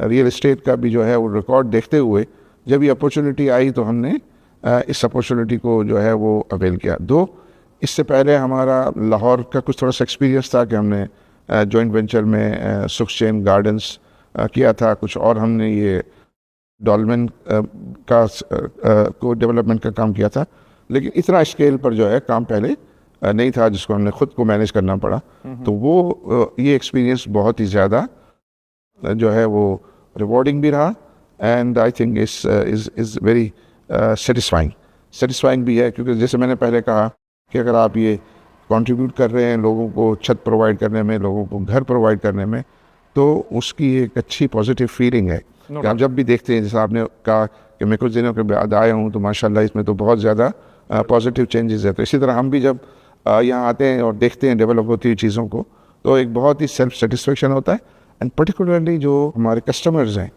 ریئل اسٹیٹ کا بھی جو ہے وہ ریکارڈ دیکھتے ہوئے جب یہ اپورچونیٹی آئی تو ہم نے اس اپورچونیٹی کو جو ہے وہ اویل کیا. اس سے پہلے ہمارا لاہور کا کچھ تھوڑا سا ایکسپیرینس تھا کہ ہم نے جوائنٹ وینچر میں سکچین گارڈنز کیا تھا کچھ، اور ہم نے یہ ڈولمن کا کو ڈیولپمنٹ کا کام کیا تھا، لیکن اتنا اسکیل پر جو ہے کام پہلے نہیں تھا جس کو ہم نے خود کو مینیج کرنا پڑا. تو وہ یہ ایکسپیرینس بہت ہی زیادہ جو ہے وہ ریوارڈنگ بھی رہا، and I think is very satisfying بھی ہے، کیونکہ جیسے میں نے پہلے کہا کہ اگر آپ یہ کنٹریبیوٹ کر رہے ہیں لوگوں کو چھت پرووائڈ کرنے میں، لوگوں کو گھر پرووائڈ کرنے میں، تو اس کی ایک اچھی پازیٹیو فیلنگ ہے کہ آپ جب بھی دیکھتے ہیں، جیسے آپ نے کہا کہ میں کچھ دنوں کے بعد آیا ہوں تو ماشاءاللہ اس میں تو بہت زیادہ پازیٹیو چینجز ہے. تو اسی طرح ہم بھی جب یہاں آتے ہیں اور دیکھتے ہیں ڈیولپ ہوتی ہوئی چیزوں کو تو ایک بہت ہی سیلف سیٹسفیکشن ہوتا ہے، اینڈ پرٹیکولرلی جو ہمارے کسٹمرز ہیں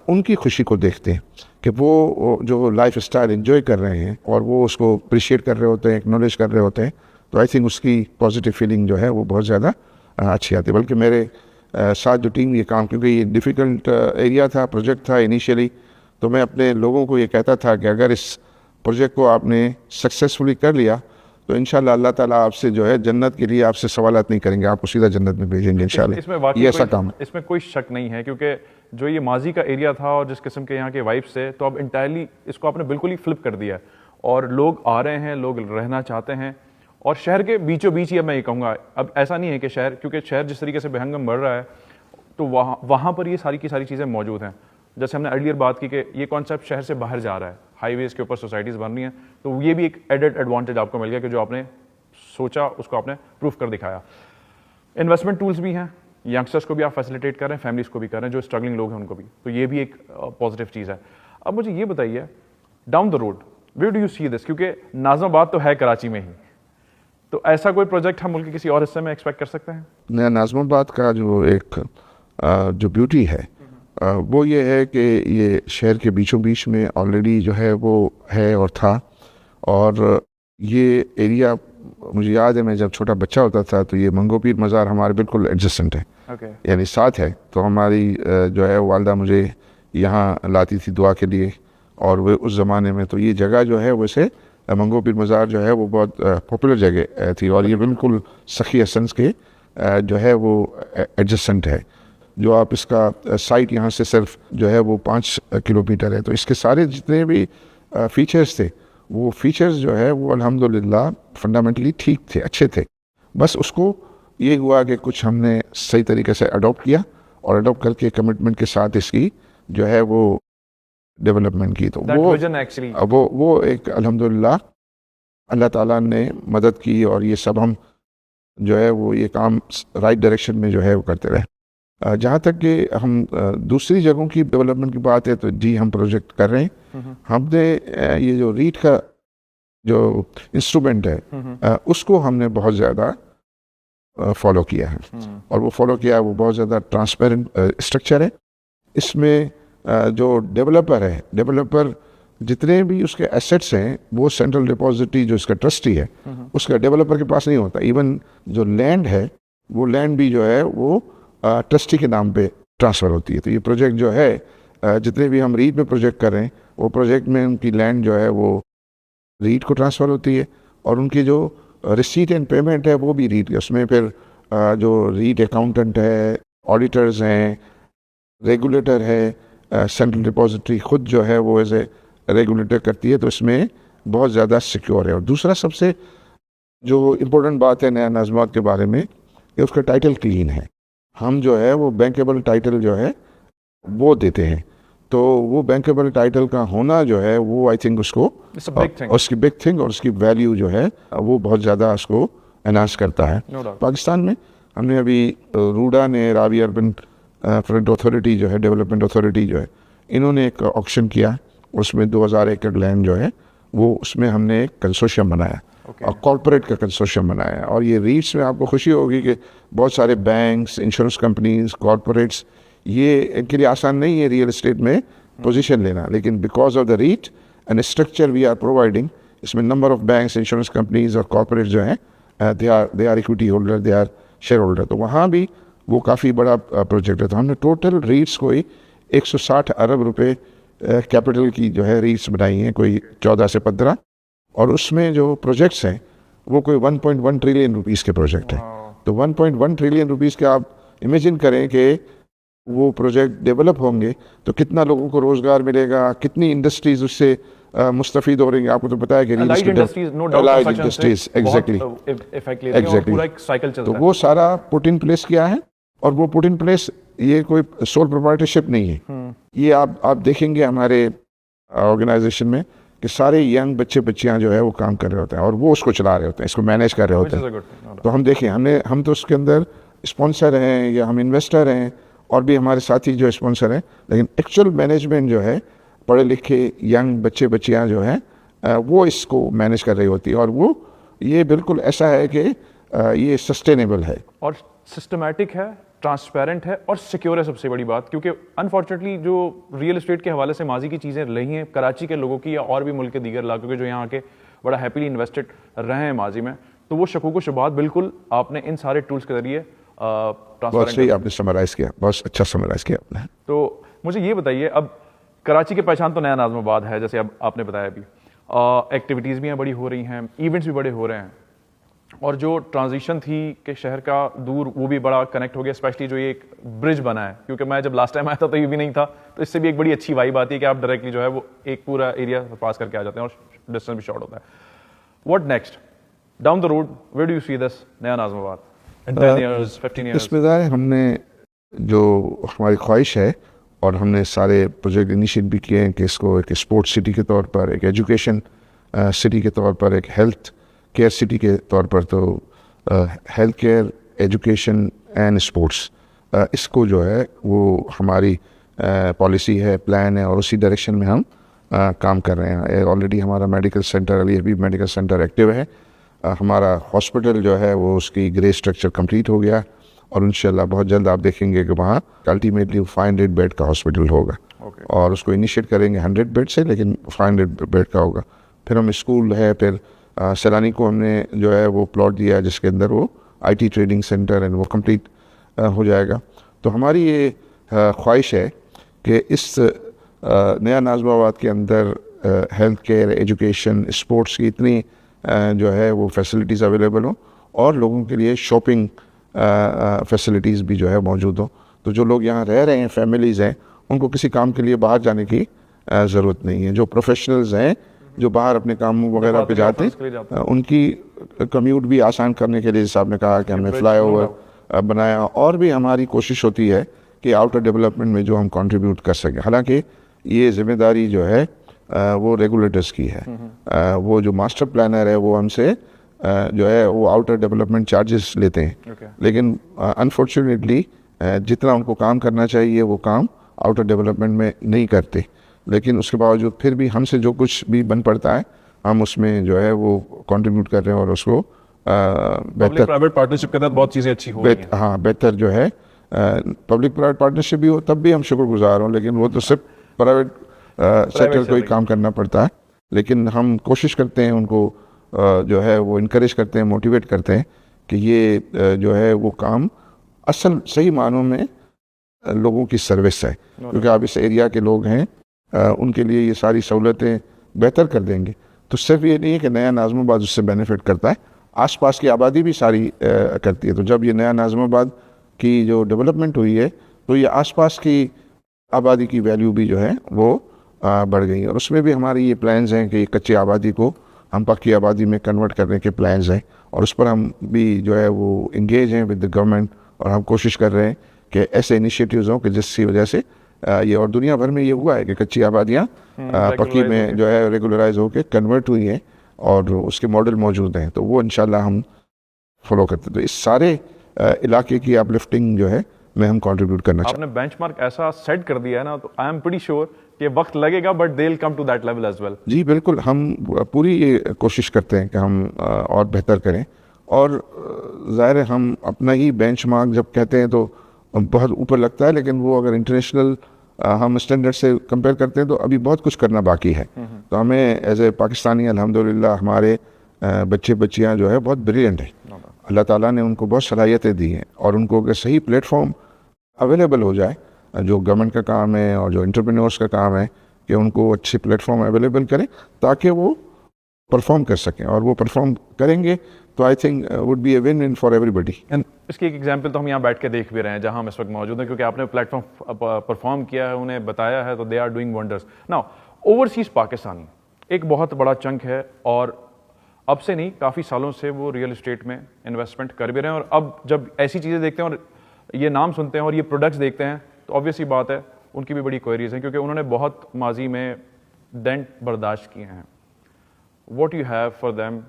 ان کی خوشی کو دیکھتے ہیں کہ وہ جو لائف اسٹائل انجوائے کر رہے ہیں اور وہ اس کو اپریشیٹ کر رہے ہوتے ہیں، ایکنالج کر رہے ہوتے ہیں. تو آئی تھنک اس کی پازیٹیو فیلنگ جو ہے وہ بہت زیادہ اچھی آتی ہے. بلکہ میرے ساتھ جو ٹیم یہ کام، کیونکہ یہ ڈیفیکلٹ ایریا تھا، پروجیکٹ تھا انیشیلی، تو میں اپنے لوگوں کو یہ کہتا تھا کہ اگر اس پروجیکٹ کو آپ نے سکسیزفلی کر لیا تو انشاءاللہ اللہ تعالیٰ آپ سے جو ہے جنت کے لیے آپ سے سوالات نہیں کریں گے، آپ کو سیدھا جنت میں بھیجیں گے انشاءاللہ. یہ ایسا کام ہے. اس میں کوئی شک نہیں ہے، کیونکہ جو یہ ماضی کا ایریا تھا اور جس قسم کے یہاں کے وائبس سے، تو اب انٹائرلی اس کو آپ نے بالکل ہی فلپ کر دیا ہے، اور لوگ آ رہے ہیں، لوگ رہنا چاہتے ہیں، اور شہر کے بیچوں بیچ ہی اب میں یہ کہوں گا، اب ایسا نہیں ہے کہ شہر، کیونکہ شہر جس طریقے سے بہنگم بڑھ رہا ہے تو وہاں پر یہ ساری کی ساری چیزیں موجود ہیں. جیسے ہم نے ارلیئر بات کی کہ یہ کانسیپٹ شہر سے باہر جا رہا ہے، ہائی ویز کے اوپر سوسائٹیز بن رہی ہیں، تو یہ بھی ایک ایڈڈ ایڈوانٹیج آپ کو مل گیا کہ جو آپ نے سوچا اس کو آپ نے پروف کر دکھایا. انویسٹمنٹ ٹولز بھی ہیں، ینگسٹرس کو بھی آپ فیسیلیٹیٹ کر رہے ہیں، فیملیز کو بھی کر رہے ہیں، جو اسٹرگلنگ لوگ ہیں ان کو بھی، تو یہ بھی ایک پازیٹیو چیز ہے. اب مجھے یہ بتائیے down the road where do you see this, کیونکہ ناظم آباد تو ہے کراچی میں ہی، تو ایسا کوئی پروجیکٹ ہم ملک کے کسی اور حصے میں ایکسپیکٹ کر سکتے ہیں؟ ناظم آباد کا جو ایک جو بیوٹی ہے وہ یہ ہے کہ یہ شہر کے بیچوں بیچ میں آلریڈی جو ہے وہ ہے اور تھا، اور یہ ایریا مجھے یاد ہے میں جب چھوٹا بچہ ہوتا تھا تو یہ منگو پیر مزار ہمارے بالکل ایڈجسٹنٹ ہے، یعنی ساتھ ہے. تو ہماری جو ہے والدہ مجھے یہاں لاتی تھی دعا کے لیے، اور وہ اس زمانے میں تو یہ جگہ جو ہے ویسے منگو پیر مزار جو ہے وہ بہت پاپولر جگہ تھی، اور یہ بالکل سخی اسنس کے جو ہے وہ ایڈجسٹنٹ ہے. جو آپ اس کا سائٹ یہاں سے صرف جو ہے وہ 5 کلومیٹر ہے. تو اس کے سارے جتنے بھی فیچرز تھے وہ فیچرز جو ہے وہ الحمدللہ فنڈامنٹلی ٹھیک تھے، اچھے تھے. بس اس کو یہ ہوا کہ کچھ ہم نے صحیح طریقے سے اڈاپٹ کیا، اور اڈاپٹ کر کے کمٹمنٹ کے ساتھ اس کی جو ہے وہ ڈیولپمنٹ کی. تو وہ ایک الحمدللہ اللہ تعالیٰ نے مدد کی، اور یہ سب ہم جو ہے وہ یہ کام رائٹ ڈائریکشن میں جو ہے وہ کرتے رہے. جہاں تک کہ ہم دوسری جگہوں کی ڈیولپمنٹ کی بات ہے تو جی ہم پروجیکٹ کر رہے ہیں. ہم نے یہ جو ریٹ کا جو انسٹرومنٹ ہے اس کو ہم نے بہت زیادہ فالو کیا ہے، اور وہ فالو کیا ہے وہ بہت زیادہ ٹرانسپیرنٹ اسٹرکچر ہے. اس میں جو ڈیولپر جتنے بھی اس کے ایسٹس ہیں وہ سینٹرل ڈپازٹری جو اس کا ٹرسٹی ہے اس کا ڈیولپر کے پاس نہیں ہوتا. ایون جو لینڈ ہے وہ لینڈ بھی جو ہے وہ ٹرسٹی کے نام پہ ٹرانسفر ہوتی ہے. تو یہ پروجیکٹ جو ہے جتنے بھی ہم ریٹ میں پروجیکٹ کر رہے ہیں وہ پروجیکٹ میں ان کی لینڈ جو ہے وہ ریٹ کو ٹرانسفر ہوتی ہے، اور ان کی جو ریسیٹ اینڈ پیمنٹ ہے وہ بھی ریٹ ہے. اس میں پھر جو ریٹ اکاؤنٹنٹ ہے، آڈیٹرز ہیں، ریگولیٹر ہے، سینٹرل ڈپازٹری خود جو ہے وہ ایز اے ریگولیٹر کرتی ہے. تو اس میں بہت زیادہ سیکیور ہے. اور دوسرا سب سے جو امپورٹنٹ بات ہے نیا ناظم آباد کے بارے میں کہ اس کا ٹائٹل کلین ہے. ہم جو ہے وہ بینکیبل ٹائٹل جو ہے وہ دیتے ہیں. تو وہ بینکیبل ٹائٹل کا ہونا جو ہے وہ آئی تھنک اس کو اس کی بگ تھنگ اور اس کی ویلیو جو ہے وہ بہت زیادہ اس کو انہانس کرتا ہے. پاکستان میں ہم نے ابھی روڈا نے راوی اربن فرنٹ اتھارٹی جو ہے ڈیولپمنٹ اتھارٹی جو ہے انہوں نے ایک آکشن کیا، اس میں 2000 ایکڑ لینڈ جو ہے وہ اس میں ہم نے ایک کنسورشیم بنایا اور کارپوریٹ کا کنسورشیم بنایا. اور یہ ریٹس میں آپ کو خوشی ہوگی کہ بہت سارے بینکس, انشورنس کمپنیز, کارپوریٹس, یہ ان کے لیے آسان نہیں ہے ریئل اسٹیٹ میں پوزیشن لینا, لیکن because of the rate and structure we are providing, اس میں number of banks, insurance companies اور کارپوریٹ جو ہیں they are equity holder, they are shareholder. تو وہاں بھی وہ کافی بڑا پروجیکٹ ہے. تو ہم نے ٹوٹل ریٹس کوئی 160 ارب روپے کیپٹل کی جو ہے ریٹس بنائی ہیں, کوئی 14 سے 15, اور اس میں جو پروجیکٹس ہیں وہ کوئی 1.1 ٹریلین روپیز کے پروجیکٹ ہیں. تو 1.1 ٹریلین روپیز کے آپ امیجن کریں کہ وہ پروجیکٹ ڈیولپ ہوں گے تو کتنا لوگوں کو روزگار ملے گا, کتنی انڈسٹریز اس سے مستفید ہو رہی ہیں. آپ کو تو پتا ہے کہ انڈسٹریز ایگزیکٹلی, تو وہ سارا پٹ ان پلیس کیا ہے. اور وہ پٹ ان پلیس یہ کوئی سول پروپرائٹرشپ نہیں ہے, یہ آپ دیکھیں گے ہمارے آرگنائزیشن میں کہ سارے ینگ بچے بچیاں جو ہے وہ کام کر رہے ہوتے ہیں اور وہ اس کو چلا رہے ہوتے ہیں, اس کو مینیج کر رہے ہوتے ہیں. تو ہم دیکھیں ہم تو اس کے اندر اسپانسر ہیں یا ہم انویسٹر ہیں, اور بھی ہمارے ساتھی جو اسپانسر ہیں, لیکن ایکچوئل مینجمنٹ جو ہے پڑھے لکھے ینگ بچے بچیاں جو ہیں وہ اس کو مینیج کر رہی ہوتی ہے. اور وہ یہ بالکل ایسا ہے کہ یہ سسٹینیبل ہے اور سسٹمیٹک ہے, ٹرانسپیرنٹ ہے اور سیکیور ہے. سب سے بڑی بات, کیونکہ انفارچونیٹلی جو ریئل اسٹیٹ کے حوالے سے ماضی کی چیزیں رہی ہیں کراچی کے لوگوں کی یا اور بھی ملک کے دیگر علاقوں کے جو یہاں کے بڑا ہیپیلی انویسٹڈ رہے ہیں ماضی میں, تو وہ شکوک و شبہات بالکل آپ نے ان سارے ٹولز کے ذریعے بہت صحیح آپ نے سمرائز کیا, بہت اچھا سمرائز کیا آپ نے. تو مجھے یہ بتائیے, اب کراچی کی پہچان تو نیا ناظم آباد ہے, جیسے اب آپ نے بتایا ابھی, ایکٹیویٹیز بھی بڑی ہو رہی ہیں, ایونٹس بھی بڑے ہو رہے ہیں, اور جو ٹرانزیشن تھی کہ شہر کا دور وہ بھی بڑا کنیکٹ ہو گیا, اسپیشلی جو یہ ایک برج بنا ہے, کیونکہ میں جب لاسٹ ٹائم آیا تھا تو یہ بھی نہیں تھا, تو اس سے بھی ایک بڑی اچھی وائب آتی ہے کہ آپ ڈائریکٹلی جو ہے وہ ایک پورا ایریا پاس کر کے آ جاتے ہیں اور ڈسٹینس بھی شارٹ ہوتا ہے. What next down the road, where do you see this نیا ناظم آباد in 10 years, 15 years? اس میں ہم نے جو ہماری خواہش ہے, اور ہم نے سارے پروجیکٹ انیشیٹ بھی کیے ہیں کہ اس کو ایک اسپورٹس سٹی کے طور پر, ایک ایجوکیشن سٹی کے طور پر, ایک ہیلتھ کیئر سٹی کے طور پر, تو health care, education and sports, اس کو جو ہے وہ ہماری پالیسی ہے, پلان ہے, اور اسی ڈائریکشن میں ہم کام کر رہے ہیں. آلریڈی ہمارا میڈیکل سینٹر, علی حبیب میڈیکل سینٹر ایکٹیو ہے. ہمارا ہاسپٹل جو ہے وہ اس کی گرے اسٹرکچر کمپلیٹ ہو گیا, اور انشاءاللہ بہت جلد آپ دیکھیں گے کہ وہاں الٹیمیٹلی 500 بیڈ کا ہاسپٹل ہوگا, اور اس کو انیشیٹ کریں گے 100 بیڈ سے, لیکن 500 بیڈ کا ہوگا. پھر ہم اسکول ہے, پھر سیلانی کو ہم نے جو ہے وہ پلاٹ دیا ہے جس کے اندر وہ آئی ٹی ٹریننگ سینٹر ہے, وہ کمپلیٹ ہو جائے گا. تو ہماری یہ خواہش ہے کہ اس نیا ناظم آباد کے اندر ہیلتھ کیئر, ایجوکیشن, اسپورٹس کی اتنی جو ہے وہ فیسلٹیز اویلیبل ہوں, اور لوگوں کے لیے شاپنگ فیسلٹیز بھی جو ہے موجود ہوں. تو جو لوگ یہاں رہ رہے ہیں, فیملیز ہیں, ان کو کسی کام کے لیے باہر جانے کی ضرورت نہیں ہے. جو پروفیشنلز ہیں جو باہر اپنے کاموں وغیرہ پہ جاتے ہیں, ان کی کمیوٹ بھی آسان کرنے کے لیے جیسے آپ نے کہا کہ ہم نے فلائی اوور بنایا. اور بھی ہماری کوشش ہوتی ہے کہ آؤٹر ڈیولپمنٹ میں جو ہم کنٹریبیوٹ کر سکیں. حالانکہ یہ ذمہ داری جو ہے وہ ریگولیٹرز کی ہے. وہ جو ماسٹر پلانر ہے وہ ہم سے جو ہے وہ آؤٹر ڈیولپمنٹ چارجز لیتے ہیں, لیکن انفارچونیٹلی جتنا ان کو کام کرنا چاہیے وہ کام آؤٹر ڈیولپمنٹ میں نہیں کرتے. لیکن اس کے باوجود پھر بھی ہم سے جو کچھ بھی بن پڑتا ہے ہم اس میں جو ہے وہ کنٹریبیوٹ کر رہے ہیں, اور اس کو بہتر پرائیویٹ پارٹنرشپ کے تحت بہت چیزیں اچھی ہو رہی ہیں. ہاں بہتر جو ہے پبلک پرائیویٹ پارٹنرشپ بھی ہو تب بھی ہم شکر گزار ہوں, لیکن وہ تو صرف پرائیویٹ سیکٹر کو ہی کام کرنا پڑتا ہے. لیکن ہم کوشش کرتے ہیں ان کو جو ہے وہ انکریج کرتے ہیں, موٹیویٹ کرتے ہیں کہ یہ جو ہے وہ کام اصل صحیح معنوں میں لوگوں کی سروس ہے, کیونکہ آپ اس ایریا کے لوگ ہیں, ان کے لیے یہ ساری سہولتیں بہتر کر دیں گے. تو صرف یہ نہیں ہے کہ نیا ناظم آباد اس سے بینیفٹ کرتا ہے, آس پاس کی آبادی بھی ساری کرتی ہے. تو جب یہ نیا ناظم آباد کی جو ڈیولپمنٹ ہوئی ہے تو یہ آس پاس کی آبادی کی ویلیو بھی جو ہے وہ بڑھ گئی, اور اس میں بھی ہماری یہ پلانز ہیں کہ یہ کچی آبادی کو ہم پکی آبادی میں کنورٹ کرنے کے پلانز ہیں, اور اس پر ہم بھی جو ہے وہ انگیج ہیں ود دا گورنمنٹ, اور ہم کوشش کر رہے ہیں کہ ایسے انیشیٹیوز ہوں کہ جس کی وجہ سے یہ, اور دنیا بھر میں یہ ہوا ہے کہ کچی آبادیاں پکی میں جو ہے ریگولرائز ہو کے کنورٹ ہوئی ہیں, اور اس کے ماڈل موجود ہیں, تو وہ انشاءاللہ ہم فالو کرتے ہیں. تو اس سارے علاقے کی اپ لفٹنگ جو ہے میں ہم کنٹریبیوٹ کرنا چاہتے ہیں. آپ نے بینچ مارک ایسا سیٹ کر دیا ہے نا, تو آئی ایم پریٹی شیور کہ وقت لگے گا but they will come to that level as well. جی بالکل, ہم پوری کوشش کرتے ہیں کہ ہم اور بہتر کریں, اور ظاہر ہے ہم اپنا ہی بینچ مارک جب کہتے ہیں تو بہت اوپر لگتا ہے, لیکن وہ اگر انٹرنیشنل ہم اسٹینڈرڈ سے کمپیئر کرتے ہیں تو ابھی بہت کچھ کرنا باقی ہے. تو ہمیں ایز اے پاکستانی الحمدللہ ہمارے بچے بچیاں جو ہے بہت بریلینٹ ہیں, اللہ تعالیٰ نے ان کو بہت صلاحیتیں دی ہیں, اور ان کو اگر صحیح پلیٹ فارم اویلیبل ہو جائے, جو گورنمنٹ کا کام ہے اور جو انٹرپرینورس کا کام ہے کہ ان کو اچھے پلیٹ فارم اویلیبل کریں تاکہ وہ پرفارم کر سکیں, اور وہ پرفارم کریں گے تو I think would be a win win for ایوری بڈی. اس کی ایک ایگزامپل تو ہم یہاں بیٹھ کے دیکھ بھی رہے ہیں جہاں ہم اس وقت موجود ہیں, کیونکہ آپ نے پلیٹ فارم پرفارم کیا ہے, انہیں بتایا ہے, تو they are doing wonders. Now overseas Pakistani ایک بہت بڑا چنک ہے, اور اب سے نہیں کافی سالوں سے وہ ریئل اسٹیٹ میں انویسٹمنٹ کر بھی رہے ہیں, اور اب جب ایسی چیزیں دیکھتے ہیں اور یہ نام سنتے ہیں اور یہ پروڈکٹس دیکھتے ہیں تو آبویس سی بات ہے ان کی بھی بڑی کوئریز ہیں, کیونکہ انہوں نے بہت ماضی میں ڈینٹ برداشت کیے ہیں. What you have for them,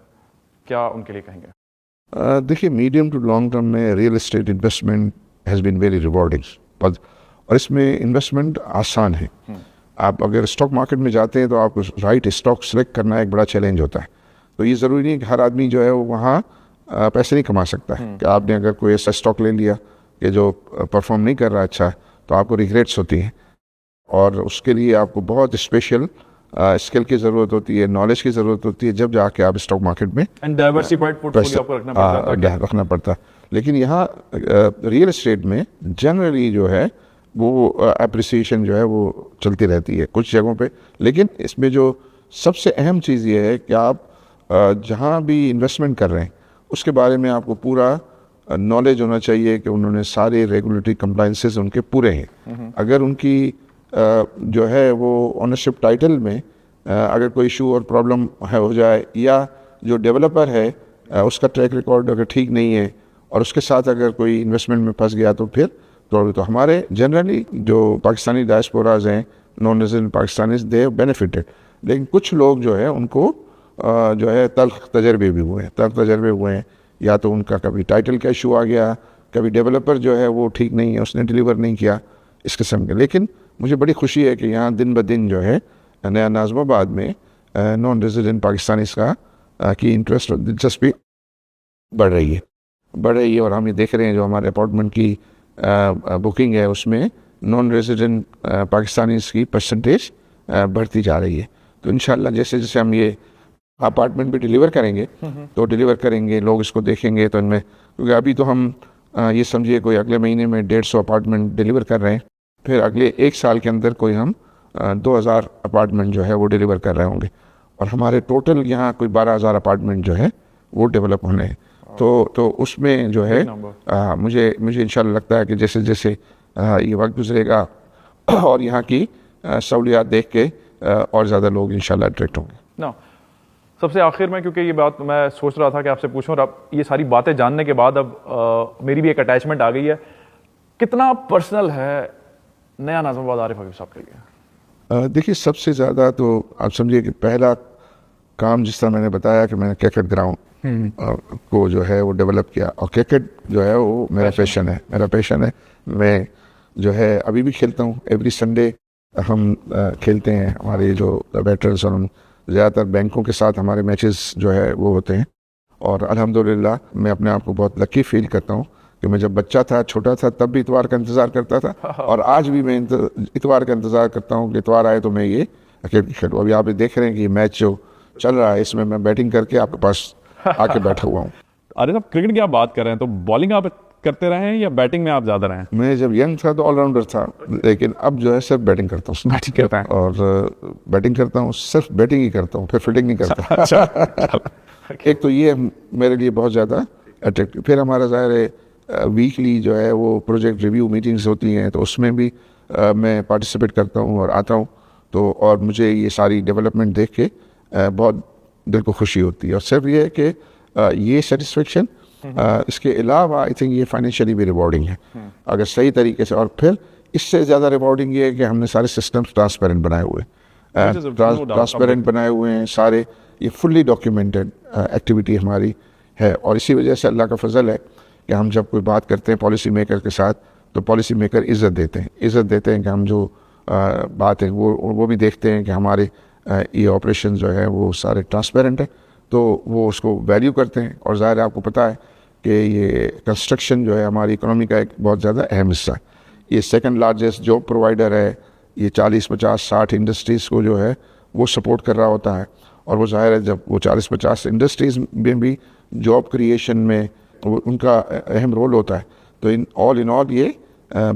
کیا ان کے لیے کہیں گے؟ دیکھیے میڈیم ٹو لانگ ٹرم میں real estate investment has been very rewarding, اور اس میں انویسٹمنٹ آسان ہے. آپ اگر اسٹاک مارکیٹ میں جاتے ہیں تو آپ کو رائٹ اسٹاک سلیکٹ کرنا ایک بڑا چیلنج ہوتا ہے. تو یہ ضروری نہیں کہ ہر آدمی جو ہے وہ وہاں پیسے نہیں کما سکتا ہے, کہ آپ نے اگر کوئی ایسا اسٹاک لے لیا کہ جو پرفارم نہیں کر رہا اچھا, تو آپ کو ریگریٹس ہوتی ہیں, اور اس کے لیے آپ کو بہت اسپیشل اسکل کی ضرورت ہوتی ہے, نالج کی ضرورت ہوتی ہے, جب جا کے آپ اسٹاک مارکیٹ میں ڈائیورسفائڈ پورٹ فولیو آپ کو رکھنا پڑتا ہے. لیکن یہاں ریئل اسٹیٹ میں جنرلی جو ہے وہ اپریسیشن جو ہے وہ چلتی رہتی ہے کچھ جگہوں پہ, لیکن اس میں جو سب سے اہم چیز یہ ہے کہ آپ جہاں بھی انویسٹمنٹ کر رہے ہیں اس کے بارے میں آپ کو پورا نالج ہونا چاہیے کہ انہوں نے سارے ریگولیٹری کمپلائنسز ان کے پورے ہیں. اگر ان کی جو ہے وہ اونرشپ ٹائٹل میں اگر کوئی ایشو اور پرابلم ہو جائے, یا جو ڈیولپر ہے اس کا ٹریک ریکارڈ اگر ٹھیک نہیں ہے, اور اس کے ساتھ اگر کوئی انویسٹمنٹ میں پھنس گیا تو پھر تو ہمارے جنرلی جو پاکستانی ڈائسپوراز ہیں, non resident Pakistanis, they have benefited. لیکن کچھ لوگ جو ہے ان کو جو ہے تلخ تجربے بھی ہوئے ہیں, یا تو ان کا کبھی ٹائٹل کا ایشو آ گیا, کبھی ڈیولپر جو ہے وہ ٹھیک نہیں ہے, اس نے ڈیلیور نہیں کیا, اس قسم کے. لیکن مجھے بڑی خوشی ہے کہ یہاں دن بدن جو ہے نیا ناظم آباد میں نان ریزیڈنٹ پاکستانیز کی انٹرسٹ اور دلچسپی بڑھ رہی ہے, اور ہم یہ دیکھ رہے ہیں جو ہمارے اپارٹمنٹ کی بکنگ ہے اس میں نان ریزیڈنٹ پاکستانیز کی پرسنٹیج بڑھتی جا رہی ہے. تو انشاءاللہ جیسے جیسے ہم یہ اپارٹمنٹ بھی ڈیلیور کریں گے لوگ اس کو دیکھیں گے, تو ان میں, کیونکہ ابھی تو ہم یہ سمجھیے کوئی اگلے مہینے میں 150 اپارٹمنٹ ڈیلیور کر رہے ہیں, پھر اگلے ایک سال کے اندر کوئی ہم 2000 اپارٹمنٹ جو ہے وہ ڈیلیور کر رہے ہوں گے, اور ہمارے ٹوٹل یہاں کوئی 12000 اپارٹمنٹ جو ہے وہ ڈیولپ ہونے ہیں. تو اس میں جو ہے مجھے انشاءاللہ لگتا ہے کہ جیسے جیسے یہ وقت گزرے گا اور یہاں کی سہولیات دیکھ کے اور زیادہ لوگ انشاءاللہ اٹریکٹ ہوں گے. سب سے آخر میں, کیونکہ یہ بات میں سوچ رہا تھا کہ آپ سے پوچھوں, اور اب یہ ساری باتیں جاننے کے بعد اب میری بھی ایک اٹیچمنٹ آ گئی ہے, کتنا پرسنل ہے نیا ناظم آباد عارف حبیب صاحب کے لیے؟ دیکھیے سب سے زیادہ تو آپ سمجھیے کہ پہلا کام جس طرح میں نے بتایا کہ میں نے کرکٹ گراؤنڈ کو جو ہے وہ ڈیولپ کیا, اور کرکٹ جو ہے وہ میرا پیشن ہے. میں جو ہے ابھی بھی کھیلتا ہوں, ایوری سنڈے ہم کھیلتے ہیں, ہمارے جو بیٹرز, اور ہم زیادہ تر بینکوں کے ساتھ ہمارے میچز جو ہے وہ ہوتے ہیں. اور الحمدللہ میں اپنے آپ کو بہت لکی فیل کرتا ہوں کہ میں جب بچہ تھا, چھوٹا تھا, تب بھی اتوار کا انتظار کرتا تھا, اور آج بھی میں اتوار کا انتظار کرتا ہوں کہ اتوار آئے تو میں یہ کرکٹ کھیلوں. ابھی آپ دیکھ رہے ہیں کہ یہ میچ جو چل رہا ہے اس میں بیٹنگ کر کے آپ کے پاس آ کے بیٹھا ہوا ہوں. عارف صاحب کرکٹ کی آپ بات کر رہے ہیں تو بالنگ آپ کرتے رہے ہیں یا بیٹنگ میں آپ زیادہ رہے ہیں؟ میں جب ینگ تھا تو آل راؤنڈر تھا, لیکن اب جو ہے صرف بیٹنگ کرتا ہوں. اور بیٹنگ کرتا ہوں, صرف بیٹنگ ہی کرتا ہوں, پھر فیلڈنگ نہیں کرتا. ایک تو یہ میرے لیے بہت زیادہ اٹریکٹیو. پھر ہمارا ظاہر ہے ویکلی جو ہے وہ پروجیکٹ ریویو میٹنگز ہوتی ہیں, تو اس میں بھی میں پارٹیسپیٹ کرتا ہوں اور آتا ہوں. تو اور مجھے یہ ساری ڈیولپمنٹ دیکھ کے بہت دل کو خوشی ہوتی ہے. اور صرف یہ ہے کہ یہ سیٹسفیکشن, اس کے علاوہ آئی تھنک یہ فائنینشلی بھی ریوارڈنگ ہے اگر صحیح طریقے سے. اور پھر اس سے زیادہ ریوارڈنگ یہ ہے کہ ہم نے سارے سسٹمز ٹرانسپیرنٹ بنائے ہوئے ہیں سارے. یہ فلی ڈاکیومنٹڈ ایکٹیویٹی ہماری ہے, اور اسی وجہ سے اللہ کا فضل ہے کہ ہم جب کوئی بات کرتے ہیں پالیسی میکر کے ساتھ تو پالیسی میکر عزت دیتے ہیں کہ ہم جو بات ہے وہ بھی دیکھتے ہیں کہ ہمارے یہ آپریشن جو ہے وہ سارے ٹرانسپیرنٹ ہیں، تو وہ اس کو ویلیو کرتے ہیں. اور ظاہر ہے آپ کو پتہ ہے کہ یہ کنسٹرکشن جو ہے ہماری اکنامی کا ایک بہت زیادہ اہم حصہ ہے. یہ سیکنڈ لارجسٹ جاب پرووائڈر ہے. یہ 40 50 60 انڈسٹریز کو جو ہے وہ سپورٹ کر رہا ہوتا ہے. اور وہ ظاہر ہے جب وہ 40 50 انڈسٹریز میں بھی جاب کریشن میں ان کا اہم رول ہوتا ہے، تو ان آل یہ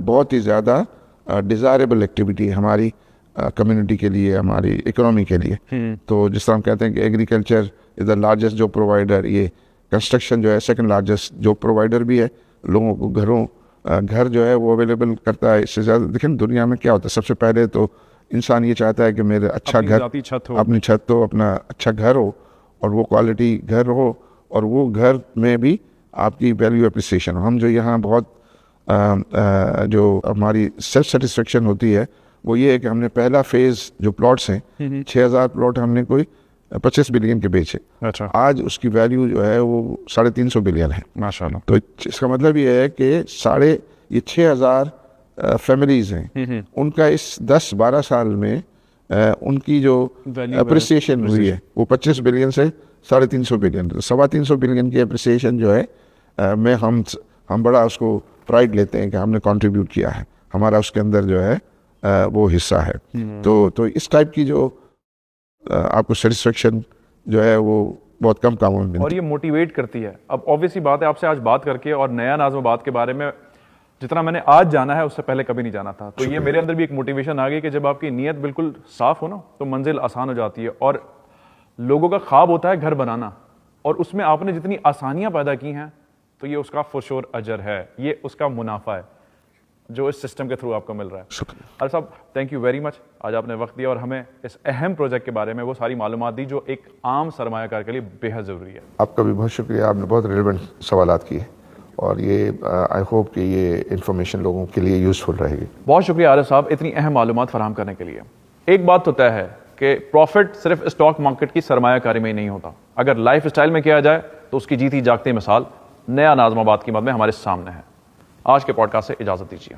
بہت ہی زیادہ ڈیزائربل ایکٹیویٹی ہے ہماری کمیونٹی کے لیے، ہماری اکنامی کے لیے. تو جس طرح ہم کہتے ہیں کہ agriculture is the largest job provider, یہ کنسٹرکشن جو ہے سیکنڈ لارجسٹ جاب پرووائڈر بھی ہے. لوگوں کو گھر جو ہے وہ اویلیبل کرتا ہے. اس سے زیادہ دیکھیں دنیا میں کیا ہوتا ہے، سب سے پہلے تو انسان یہ چاہتا ہے کہ میرا اچھا گھر، اپنی چھت ہو، اپنا اچھا گھر ہو، اور وہ کوالٹی گھر ہو، اور وہ گھر میں بھی آپ کی ویلیو اپریسیشن ہو. ہم جو یہاں بہت جو ہماری سیلف سیٹسفیکشن ہوتی ہے وہ یہ ہے کہ ہم نے پہلا فیز جو پلاٹس ہیں 6000 پلاٹ ہم نے کوئی 25 بلین کے بیچے. اچھا. آج اس کی ویلیو جو ہے وہ 350 بلین ہے. ماشاءاللہ. تو اس کا مطلب یہ ہے کہ 6000 فیملیز ہیں، ان کا اس 10-12 سال میں ان کی جو اپریسیشن ہوئی ہے وہ 25 بلین سے 350 بلین، 350 بلین کی اپریسیشن جو ہے میں ہم بڑا اس کو پرائڈ لیتے ہیں کہ ہم نے کنٹریبیوٹ کیا ہے، ہمارا اس کے اندر جو ہے وہ حصہ ہے. تو اس ٹائپ کی جو آپ کو سیٹسفیکشن جو ہے وہ بہت کم کاموں میں ملتی ہے، اور یہ موٹیویٹ کرتی ہے. اب آبویسلی بات ہے آپ سے آج بات کر کے، اور نیا نازم آباد کے بارے میں جتنا میں نے آج جانا ہے اس سے پہلے کبھی نہیں جانا تھا، تو یہ میرے اندر بھی ایک موٹیویشن آ گئی کہ جب آپ کی نیت بالکل صاف ہو نا تو منزل آسان ہو جاتی ہے. اور لوگوں کا خواب ہوتا ہے گھر بنانا، اور اس میں آپ نے جتنی آسانیاں پیدا کی ہیں تو یہ اس کا فور شور اجر ہے، یہ اس کا منافع ہے جو اس سسٹم کے تھرو آپ کو مل رہا ہے. شکریہ. عارف صاحب تھینک یو ویری مچ، آج آپ نے وقت دیا اور ہمیں اس اہم پروجیکٹ کے بارے میں وہ ساری معلومات دی جو ایک عام سرمایہ کار کے لیے بے حد ضروری ہے. آپ کا بھی بہت شکریہ، آپ نے بہت ریلیونٹ سوالات کیے، اور یہ آئی ہوپ کہ یہ انفارمیشن لوگوں کے لیے یوزفل رہے گی. بہت شکریہ عارف صاحب اتنی اہم معلومات فراہم کرنے کے لیے. ایک بات تو طے ہے کہ پروفٹ صرف اسٹاک مارکیٹ کی سرمایہ کاری میں ہی نہیں ہوتا، اگر لائف اسٹائل میں کیا جائے تو اس کی جیتی جاگتی مثال نیا نازم آباد کی مد میں ہمارے سامنے ہے. آج کے پوڈ کاسٹ سے اجازت دیجیے.